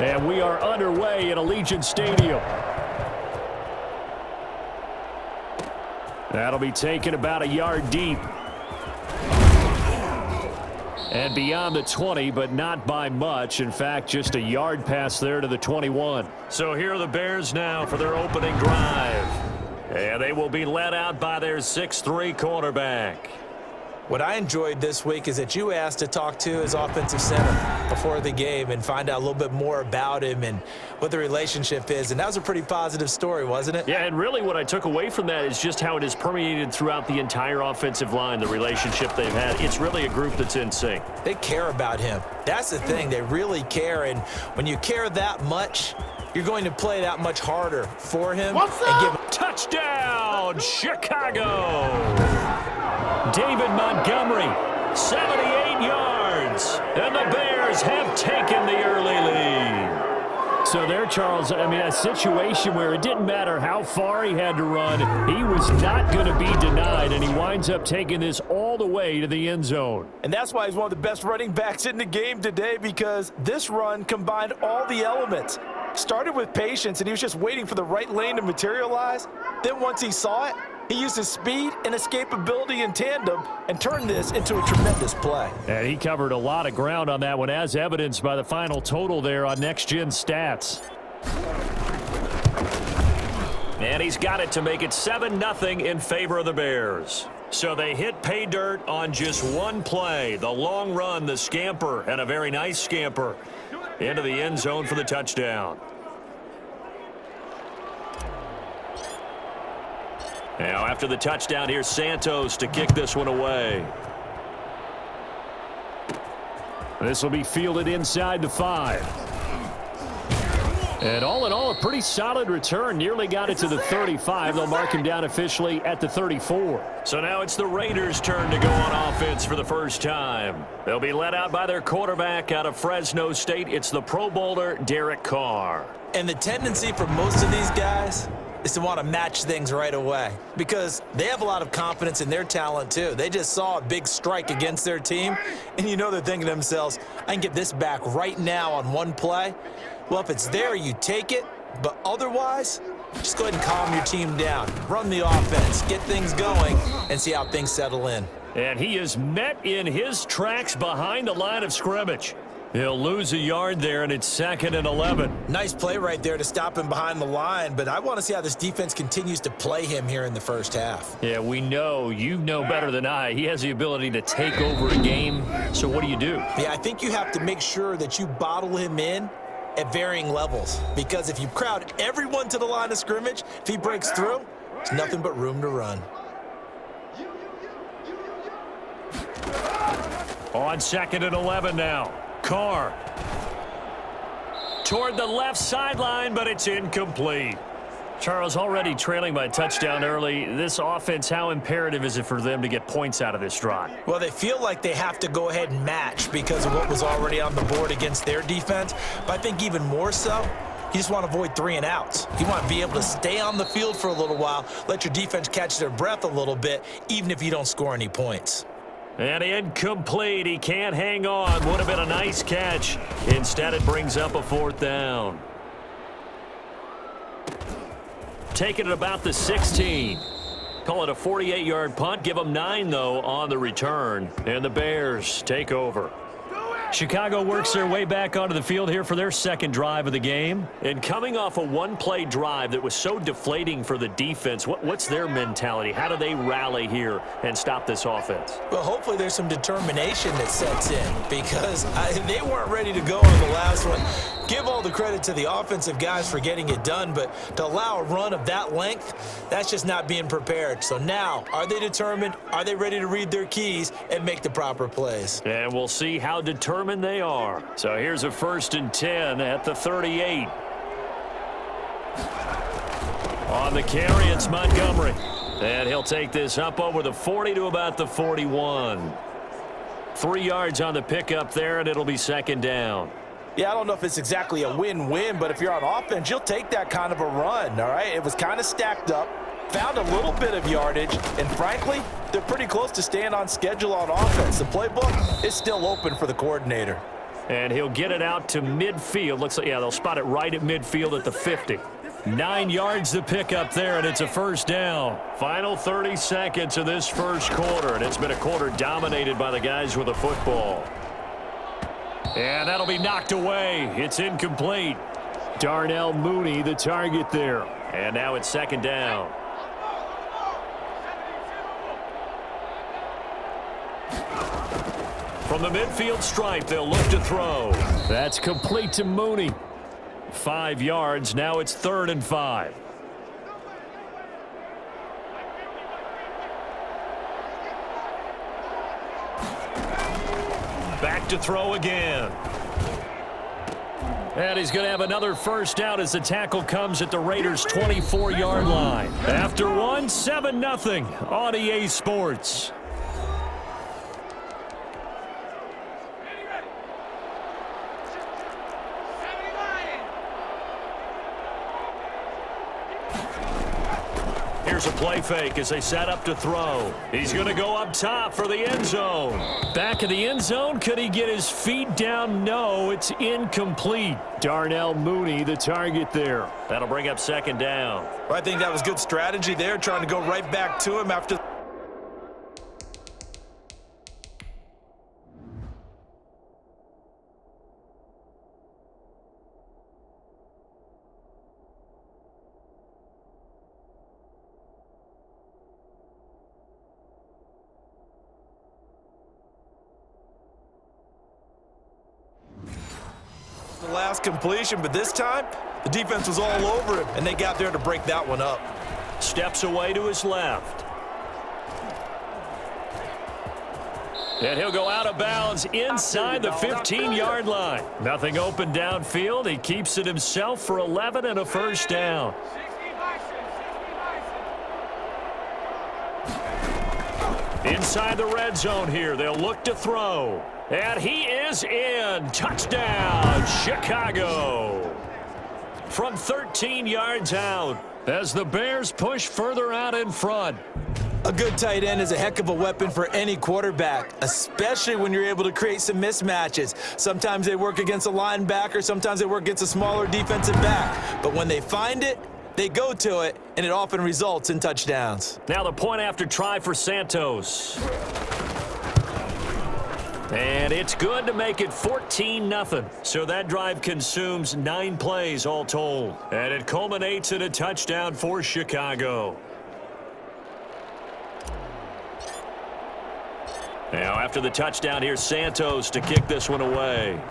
And we are underway at Allegiant Stadium. That'll be taken about a yard deep. And beyond the 20, but not by much. In fact, just a yard pass there to the 21. So here are the Bears now for their opening drive. And they will be led out by their 6'3" quarterback. What I enjoyed this week is that you asked to talk to his offensive center before the game and find out a little bit more about him and what the relationship is. And that was a pretty positive story, wasn't it? Yeah, and really what I took away from that is just how it is permeated throughout the entire offensive line, the relationship they've had. It's really a group that's in sync. They care about him. That's the thing. They really care. And when you care that much, you're going to play that much harder for him. And give him touchdown, Chicago! David Montgomery, 78 yards, and the Bears have taken the early lead. So there, Charles, I mean, a situation where it didn't matter how far he had to run, he was not going to be denied, and he winds up taking this all the way to the end zone. And that's why he's one of the best running backs in the game today, because this run combined all the elements. Started with patience, and he was just waiting for the right lane to materialize. Then once he saw it, he used his speed and escapability in tandem and turned this into a tremendous play. And he covered a lot of ground on that one, as evidenced by the final total there on Next Gen Stats. And he's got it to make it 7-0 in favor of the Bears. So they hit pay dirt on just one play. The long run, the scamper, and a very nice scamper into the end zone for the touchdown. Now, after the touchdown, here's Santos to kick this one away. This will be fielded inside the 5. And all in all, a pretty solid return. Nearly got it to the 35. They'll mark him down officially at the 34. So now it's the Raiders' turn to go on offense for the first time. They'll be led out by their quarterback out of Fresno State. It's the Pro Bowler, Derek Carr. And the tendency for most of these guys is to want to match things right away because they have a lot of confidence in their talent too. They just saw a big strike against their team, and you know they're thinking to themselves, I can get this back right now on one play. Well, if it's there, you take it, but otherwise, just go ahead and calm your team down. Run the offense, get things going, and see how things settle in. And he is met in his tracks behind the line of scrimmage. He'll lose a yard there, and it's 2nd and 11. Nice play right there to stop him behind the line, but I want to see how this defense continues to play him here in the first half. Yeah, we know. You know better than I. He has the ability to take over a game, so what do you do? Yeah, I think you have to make sure that you bottle him in at varying levels, because if you crowd everyone to the line of scrimmage, if he breaks through, there's nothing but room to run. On 2nd and 11 now. Carr toward the left sideline, but it's incomplete. Charles, already trailing by a touchdown early. This offense, how imperative is it for them to get points out of this drive? Well, they feel like they have to go ahead and match because of what was already on the board against their defense. But I think even more so, you just want to avoid 3 and outs. You want to be able to stay on the field for a little while, let your defense catch their breath a little bit, even if you don't score any points. And incomplete. He can't hang on. Would have been a nice catch. Instead, it brings up a 4th down. Taking it about the 16. Call it a 48-yard punt. Give them 9, though, on the return. And the Bears take over. Chicago works their way back onto the field here for their second drive of the game. And coming off a one-play drive that was so deflating for the defense, what's their mentality? How do they rally here and stop this offense? Well, hopefully there's some determination that sets in because they weren't ready to go on the last one. Give all the credit to the offensive guys for getting it done, but to allow a run of that length, that's just not being prepared. So now, are they determined? Are they ready to read their keys and make the proper plays? And we'll see how determined they are. So here's a 1st and 10 at the 38. On the carry, it's Montgomery. And he'll take this up over the 40 to about the 41. 3 yards on the pickup there, and it'll be 2nd down. Yeah, I don't know if it's exactly a win-win, but if you're on offense, you'll take that kind of a run, all right? It was kind of stacked up, found a little bit of yardage, and frankly, they're pretty close to staying on schedule on offense. The playbook is still open for the coordinator. And he'll get it out to midfield. Looks like, yeah, they'll spot it right at midfield at the 50. 9 yards to pick up there, and it's a first down. Final 30 seconds of this first quarter, and it's been a quarter dominated by the guys with the football. And that'll be knocked away. It's incomplete. Darnell Mooney, the target there. And now it's second down. From the midfield stripe, they'll look to throw. That's complete to Mooney. 5 yards. Now it's 3rd and 5. Back to throw again. And he's going to have another first down as the tackle comes at the Raiders' 24-yard line. After one, 7-0 on EA Sports. Here's a play fake as they set up to throw. He's going to go up top for the end zone. Back in the end zone, could he get his feet down? No, it's incomplete. Darnell Mooney, the target there. That'll bring up second down. Well, I think that was good strategy there, trying to go right back to him after. The last completion, but this time the defense was all over him, and they got there to break that one up. Steps away to his left. And he'll go out of bounds inside the 15-yard line. Nothing open downfield. He keeps it himself for 11 and a first down. Inside the red zone here. They'll look to throw. And he is in. Touchdown, Chicago. From 13 yards out as the Bears push further out in front. A good tight end is a heck of a weapon for any quarterback, especially when you're able to create some mismatches. Sometimes they work against a linebacker, sometimes they work against a smaller defensive back. But when they find it, they go to it, and it often results in touchdowns. Now the point after try for Santos. And it's good to make it 14-0. So that drive consumes 9 plays all told. And it culminates in a touchdown for Chicago. Now after the touchdown, here's Santos to kick this one away.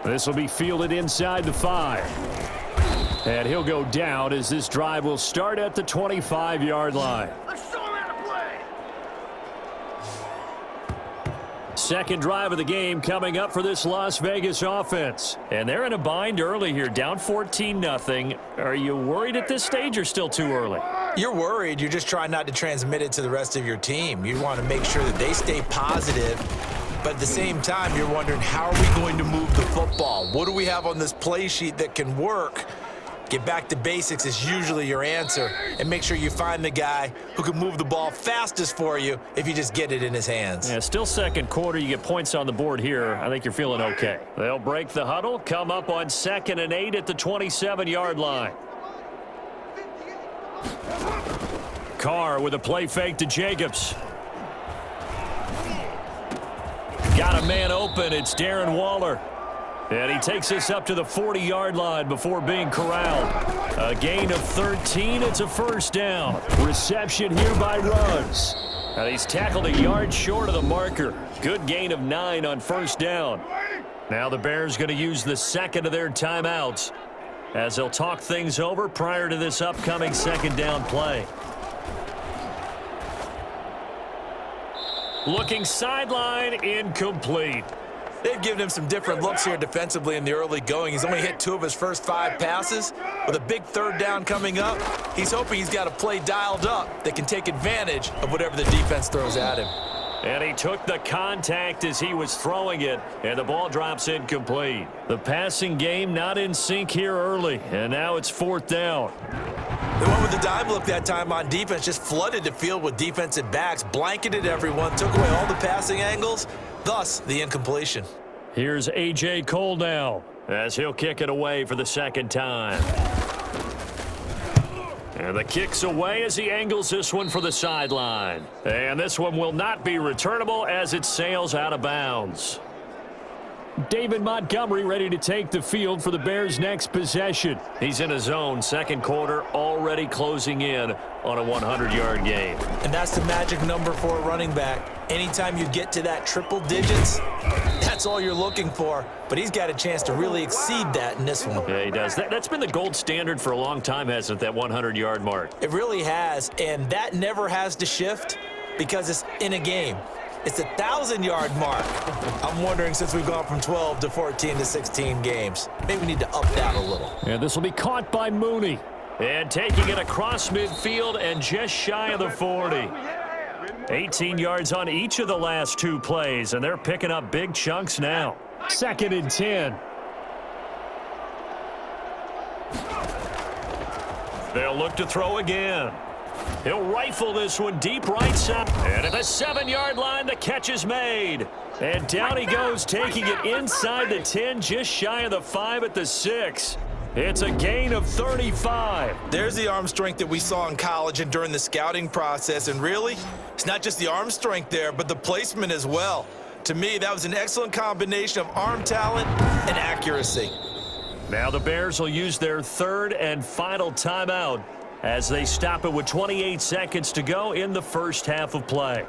This will be fielded inside the 5. And he'll go down as this drive will start at the 25-yard line. Second drive of the game coming up for this Las Vegas offense. And they're in a bind early here, down 14-0. Are you worried at this stage or still too early? You're worried. You're just trying not to transmit it to the rest of your team. You want to make sure that they stay positive. But at the same time, you're wondering, how are we going to move the football? What do we have on this play sheet that can work? Get back to basics is usually your answer, and make sure you find the guy who can move the ball fastest for you if you just get it in his hands. Yeah, still second quarter. You get points on the board here. I think you're feeling okay. They'll break the huddle, come up on 2nd and 8 at the 27-yard line. Carr with a play fake to Jacobs. Got a man open. It's Darren Waller. And he takes us up to the 40-yard line before being corralled. A gain of 13. It's a first down. Reception here by Ruggs. And he's tackled a yard short of the marker. Good gain of 9 on first down. Now the Bears going to use the second of their timeouts as they'll talk things over prior to this upcoming second down play. Looking sideline, incomplete. They've given him some different looks here defensively in the early going. He's only hit 2 of his first 5 passes. With a big third down coming up, he's hoping he's got a play dialed up that can take advantage of whatever the defense throws at him. And he took the contact as he was throwing it, and the ball drops incomplete. The passing game not in sync here early, and now it's 4th down. The one with the dime look that time on defense just flooded the field with defensive backs, blanketed everyone, took away all the passing angles. thus the incompletion. Here's A.J. Cole now, as he'll kick it away for the second time. And the kick's away as he angles this one for the sideline. And this one will not be returnable as it sails out of bounds. David Montgomery ready to take the field for the Bears' next possession. He's in his own second quarter, already closing in on a 100-yard game. And that's the magic number for a running back. Anytime you get to that triple digits, that's all you're looking for. But he's got a chance to really exceed that in this one. Yeah, he does. That's been the gold standard for a long time, hasn't it, that 100-yard mark? It really has, and that never has to shift because it's in a game. It's a 1,000-yard mark. I'm wondering, since we've gone from 12 to 14 to 16 games, maybe we need to up that a little. And this will be caught by Mooney. And taking it across midfield and just shy of the 40. 18 yards on each of the last two plays, and they're picking up big chunks now. 2nd and 10. They'll look to throw again. He'll rifle this one deep right side. And at the 7-yard line, the catch is made. And down he goes, taking it inside the 10, just shy of the 5 at the 6. It's a gain of 35. There's the arm strength that we saw in college and during the scouting process. And really, it's not just the arm strength there, but the placement as well. To me, that was an excellent combination of arm talent and accuracy. Now the Bears will use their third and final timeout as they stop it with 28 seconds to go in the first half of play.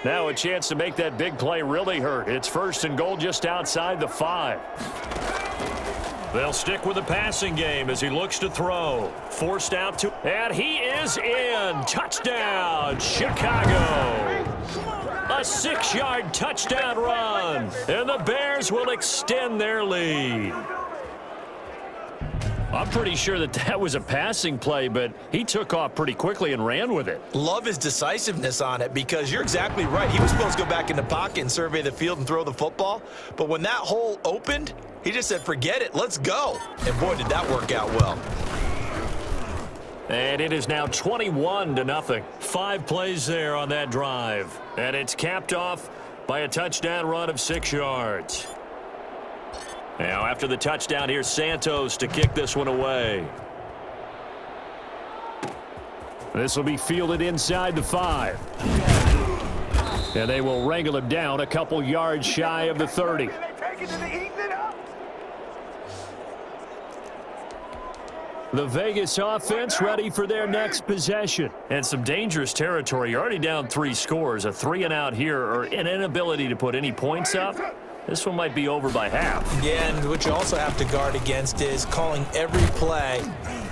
Now a chance to make that big play really hurt. It's 1st and goal just outside the 5. They'll stick with the passing game as he looks to throw. Forced out to, and he is in. Touchdown, Chicago. A 6-yard touchdown run, and the Bears will extend their lead. I'm pretty sure that was a passing play, but he took off pretty quickly and ran with it. Love his decisiveness on it because you're exactly right. He was supposed to go back in the pocket and survey the field and throw the football. But when that hole opened, he just said, forget it, let's go. And boy, did that work out well. And it is now 21-0. 5 plays there on that drive. And it's capped off by a touchdown run of 6 yards. Now, after the touchdown, here's Santos to kick this one away. This will be fielded inside the 5. And they will wrangle him down a couple yards shy of the 30. The Vegas offense ready for their next possession. And some dangerous territory. You're already down 3 scores. A 3-and-out here, or an inability to put any points up. This one might be over by half. Yeah, and what you also have to guard against is calling every play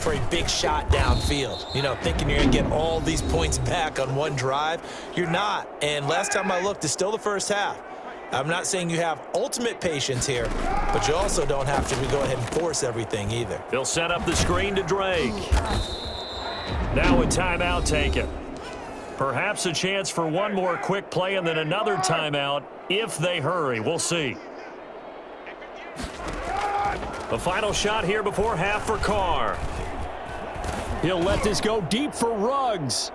for a big shot downfield. You know, thinking you're going to get all these points back on one drive. You're not. And last time I looked, it's still the first half. I'm not saying you have ultimate patience here, but you also don't have to go ahead and force everything either. They'll set up the screen to Drake. Now a timeout taken. Perhaps a chance for one more quick play and then another timeout if they hurry. We'll see. The final shot here before half for Carr. He'll let this go deep for Ruggs.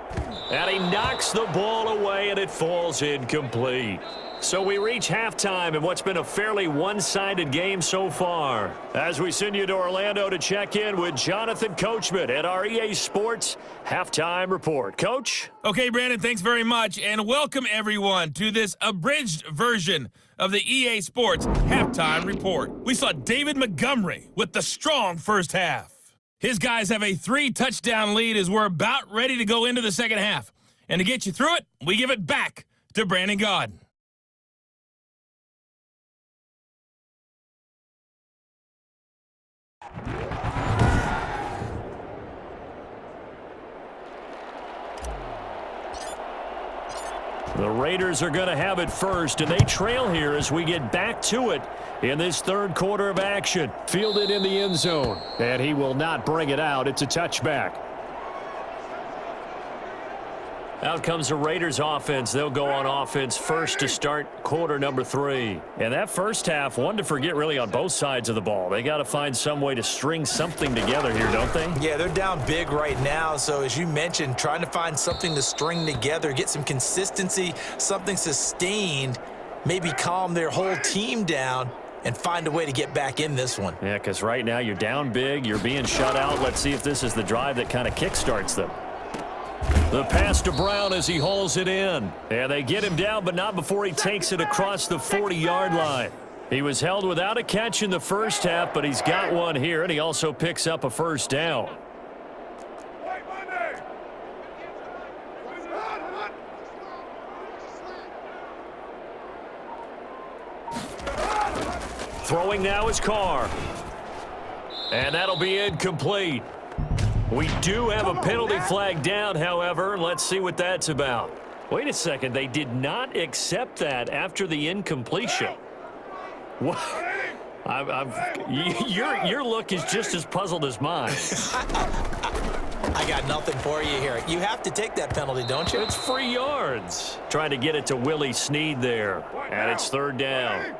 And he knocks the ball away, and it falls incomplete. So we reach halftime in what's been a fairly one-sided game so far. As we send you to Orlando to check in with Jonathan Coachman at our EA Sports Halftime Report. Coach? Okay, Brandon, thanks very much, and welcome everyone to this abridged version of the EA Sports Halftime Report. We saw David Montgomery with the strong first half. His guys have a 3-touchdown lead as we're about ready to go into the second half. And to get you through it, we give it back to Brandon Gaudin. The Raiders are going to have it first, and they trail here as we get back to it in this third quarter of action. Fielded in the end zone, and he will not bring it out. It's a touchback. Out comes the Raiders offense. They'll go on offense first to start quarter number 3. And that first half, one to forget really on both sides of the ball. They got to find some way to string something together here, don't they? Yeah, they're down big right now. So as you mentioned, trying to find something to string together, get some consistency, something sustained, maybe calm their whole team down and find a way to get back in this one. Yeah, because right now you're down big. You're being shut out. Let's see if this is the drive that kind of kickstarts them. The pass to Brown as he hauls it in. And they get him down, but not before he takes it across the 40-yard line. He was held without a catch in the first half, but he's got one here, and he also picks up a first down. Throwing now is Carr. And that'll be incomplete. We do have a penalty flag down, however. Let's see what that's about. Wait a second. They did not accept that after the incompletion. What? Your look is just as puzzled as mine. I got nothing for you here. You have to take that penalty, don't you? It's free yards. Trying to get it to Willie Snead there. And it's third down.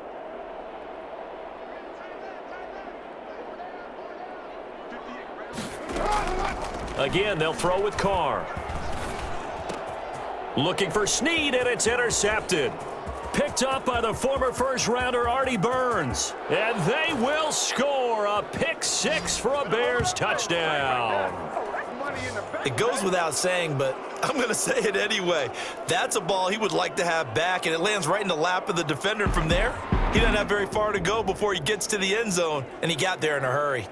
Again, they'll throw with Carr. Looking for Snead, and it's intercepted. Picked up by the former first-rounder Artie Burns. And they will score a pick 6 for a Bears touchdown. It goes without saying, but I'm going to say it anyway. That's a ball he would like to have back, and it lands right in the lap of the defender from there. He doesn't have very far to go before he gets to the end zone, and he got there in a hurry.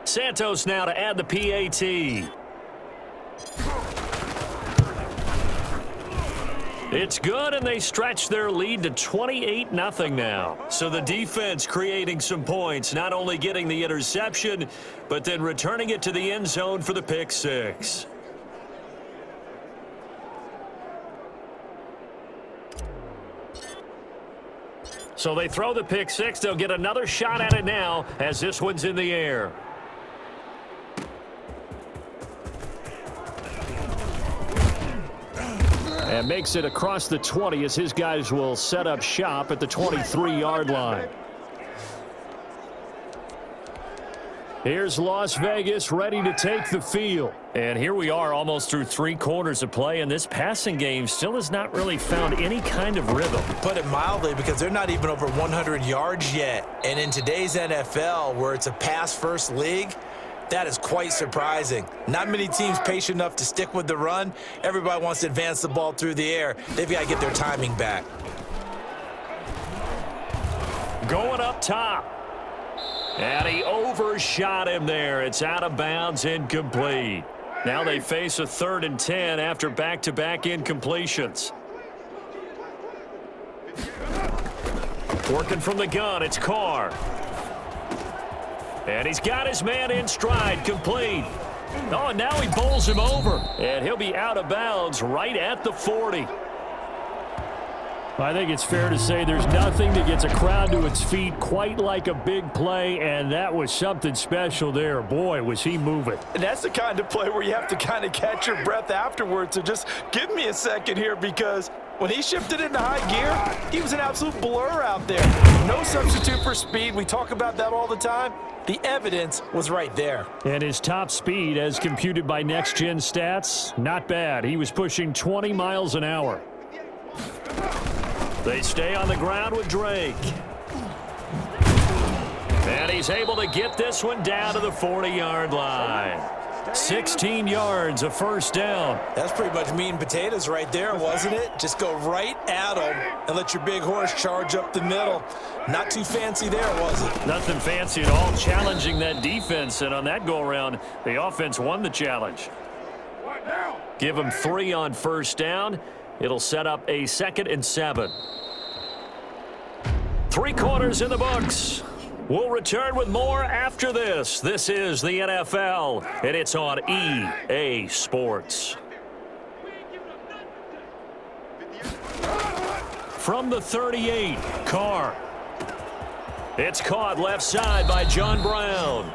Santos now to add the PAT. It's good, and they stretch their lead to 28-0 now. So the defense creating some points, not only getting the interception, but then returning it to the end zone for the pick 6. So they throw the pick 6. They'll get another shot at it now as this one's in the air. And makes it across the 20 as his guys will set up shop at the 23-yard line. Here's Las Vegas ready to take the field. And here we are almost through 3 quarters of play, and this passing game still has not really found any kind of rhythm. Put it mildly, because they're not even over 100 yards yet. And in today's NFL, where it's a pass-first league, that is quite surprising. Not many teams patient enough to stick with the run. Everybody wants to advance the ball through the air. They've got to get their timing back. Going up top. And he overshot him there. It's out of bounds, incomplete. Now they face a 3rd and 10 after back-to-back incompletions. Working from the gun, it's Carr. And he's got his man in stride, complete. Oh, and now he bowls him over. And he'll be out of bounds right at the 40. I think it's fair to say there's nothing that gets a crowd to its feet quite like a big play, and that was something special there. Boy, was he moving. And that's the kind of play where you have to kind of catch your breath afterwards. So just give me a second here, because when he shifted into high gear, he was an absolute blur out there. No substitute for speed. We talk about that all the time. The evidence was right there. And his top speed, as computed by Next Gen Stats, not bad. He was pushing 20 miles an hour. They stay on the ground with Drake. And he's able to get this one down to the 40-yard line. 16 yards, a first down. That's pretty much meat and potatoes right there, wasn't it? Just go right at him and let your big horse charge up the middle. Not too fancy there, was it? Nothing fancy at all, challenging that defense. And on that go-around, the offense won the challenge. Give him 3 on first down. It'll set up a 2nd and 7. 3 quarters in the books. We'll return with more after this. This is the NFL, and it's on EA Sports. From the 38, Carr. It's caught left side by John Brown.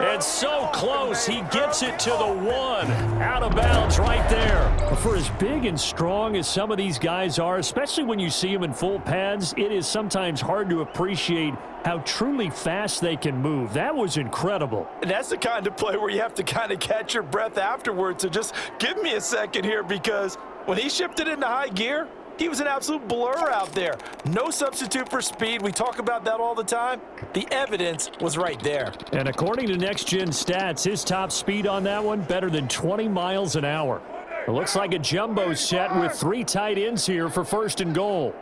And so close, he gets it to the 1. Out of bounds right there. For as big and strong as some of these guys are, especially when you see them in full pads, it is sometimes hard to appreciate how truly fast they can move. That was incredible. And that's the kind of play where you have to kind of catch your breath afterwards. So just give me a second here, because when he shifted into high gear, he was an absolute blur out there. No substitute for speed. We talk about that all the time. The evidence was right there. And according to Next Gen Stats, his top speed on that one, better than 20 miles an hour. It looks like a jumbo set with 3 tight ends here for 1st and goal.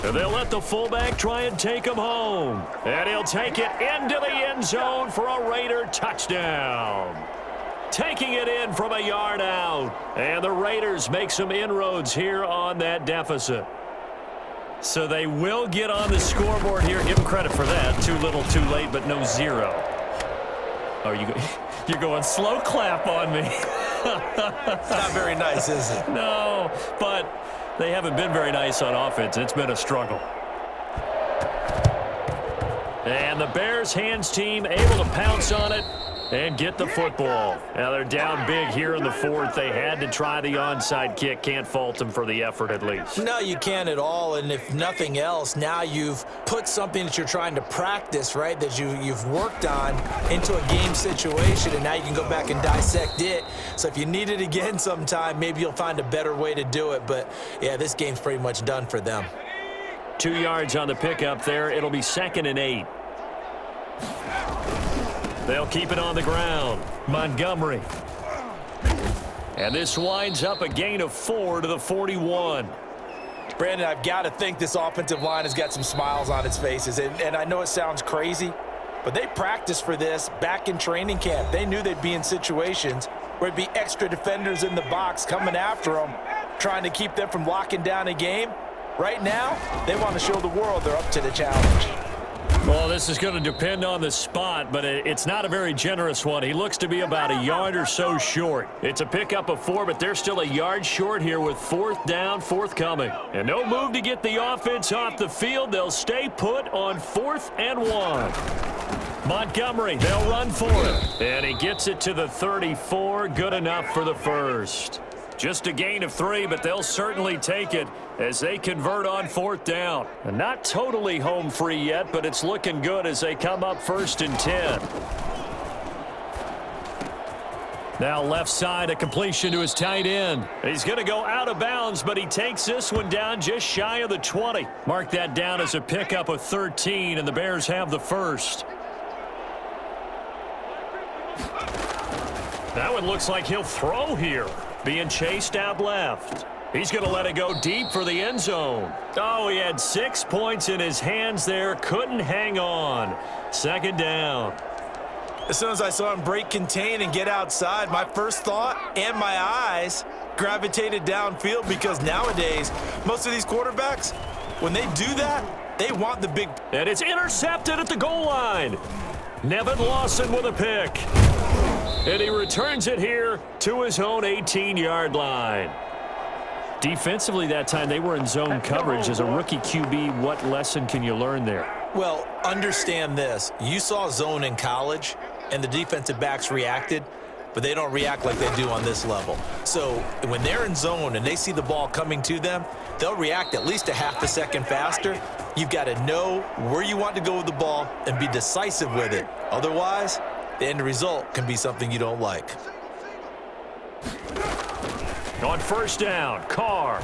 And they'll let the fullback try and take him home. And he'll take it into the end zone for a Raider touchdown. Taking it in from a yard out. And the Raiders make some inroads here on that deficit. So they will get on the scoreboard here. Give them credit for that. Too little, too late, but no 0. Oh, you're going slow clap on me. It's not very nice, is it? No, but they haven't been very nice on offense. It's been a struggle. And the Bears hands team able to pounce on it and get the football. Now they're down big here in the 4th. They had to try the onside kick. Can't fault them for the effort at least. No, you can't at all. And if nothing else, now you've put something that you're trying to practice, right, that you've worked on into a game situation, and now you can go back and dissect it. So if you need it again sometime, maybe you'll find a better way to do it. But, yeah, this game's pretty much done for them. 2 yards on the pickup there. It'll be 2nd and 8. They'll keep it on the ground. Montgomery. And this winds up a gain of 4 to the 41. Brandon, I've got to think this offensive line has got some smiles on its faces. And I know it sounds crazy, but they practiced for this back in training camp. They knew they'd be in situations where it'd be extra defenders in the box coming after them, trying to keep them from locking down a game. Right now, they want to show the world they're up to the challenge. Well, this is going to depend on the spot, but it's not a very generous one. He looks to be about a yard or so short. It's a pickup of 4, but they're still a yard short here with 4th down, forthcoming. And no move to get the offense off the field. They'll stay put on 4th and 1. Montgomery, they'll run for it. And he gets it to the 34. Good enough for the first. Just a gain of 3, but they'll certainly take it as they convert on 4th down. And not totally home free yet, but it's looking good as they come up 1st and 10. Now left side, a completion to his tight end. He's going to go out of bounds, but he takes this one down just shy of the 20. Mark that down as a pickup of 13, and the Bears have the first. That one looks like he'll throw here. Being chased out left. He's going to let it go deep for the end zone. Oh, he had 6 points in his hands there. Couldn't hang on. 2nd down. As soon as I saw him break contain and get outside, my first thought and my eyes gravitated downfield, because nowadays, most of these quarterbacks, when they do that, they want the big. And it's intercepted at the goal line. Nevin Lawson with a pick. And he returns it here to his own 18-yard line. Defensively that time, they were in zone coverage. As a rookie QB, what lesson can you learn there? Well, understand this. You saw zone in college, and the defensive backs reacted, but they don't react like they do on this level. So when they're in zone and they see the ball coming to them, they'll react at least a half a second faster. You've got to know where you want to go with the ball and be decisive with it. Otherwise, the end result can be something you don't like. On 1st down, Carr.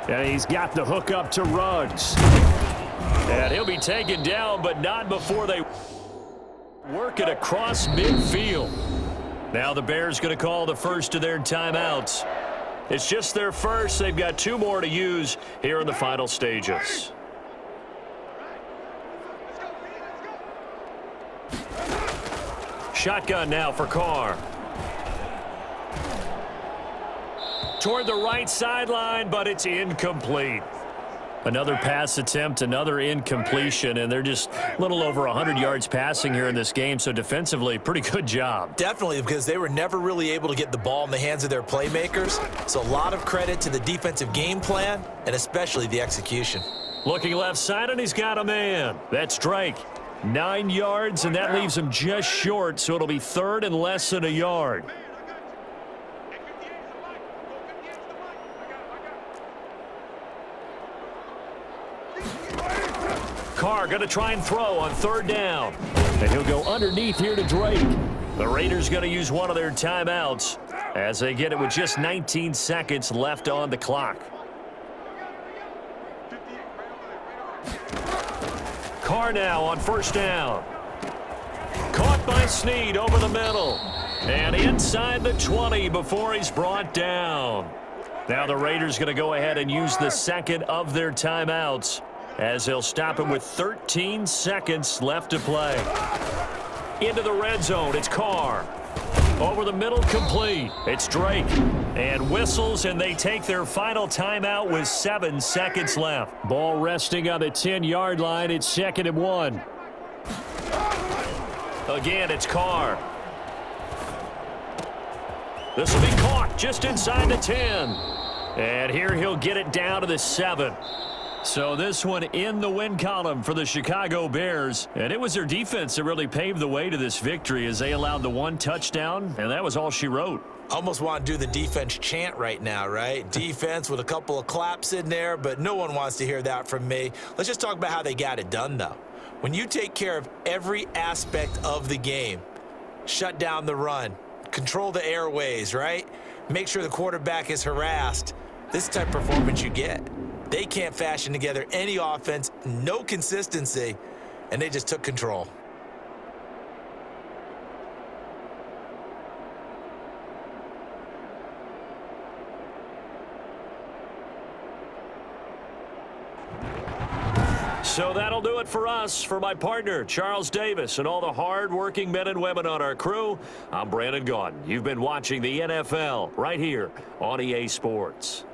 And he's got the hook up to Ruggs. And he'll be taken down, but not before they work it across midfield. Now the Bears going to call the first of their timeouts. It's just their first. They've got 2 more to use here in the final stages. Shotgun now for Carr. Toward the right sideline, but it's incomplete. Another pass attempt, another incompletion, and they're just a little over 100 yards passing here in this game, so defensively, pretty good job. Definitely, because they were never really able to get the ball in the hands of their playmakers, so a lot of credit to the defensive game plan and especially the execution. Looking left side, and he's got a man. That's Drake. 9 yards, and that leaves him just short, so it'll be third and less than a yard. Carr going to try and throw on third down. And he'll go underneath here to Drake. The Raiders going to use one of their timeouts as they get it with just 19 seconds left on the clock. Carr now on first down. Caught by Snead over the middle. And inside the 20 before he's brought down. Now the Raiders going to go ahead and use the second of their timeouts as they'll stop him with 13 seconds left to play. Into the red zone, it's Carr. Over the middle, complete. It's Drake. And whistles, and they take their final timeout with 7 seconds left. Ball resting on the 10-yard line. It's 2nd and 1. Again, it's Carr. This will be caught just inside the 10. And here he'll get it down to the 7. So this one in the win column for the Chicago Bears. And it was their defense that really paved the way to this victory as they allowed the 1 touchdown, and that was all she wrote. Almost want to do the defense chant right now, right? Defense with a couple of claps in there, but no one wants to hear that from me. Let's just talk about how they got it done, though. When you take care of every aspect of the game, shut down the run, control the airways, right? Make sure the quarterback is harassed. This type of performance you get. They can't fashion together any offense, no consistency, and they just took control. So that'll do it for us. For my partner, Charles Davis, and all the hard-working men and women on our crew, I'm Brandon Gaudin. You've been watching the NFL right here on EA Sports.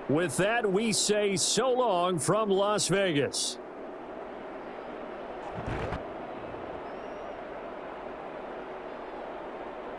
With that, we say so long from Las Vegas.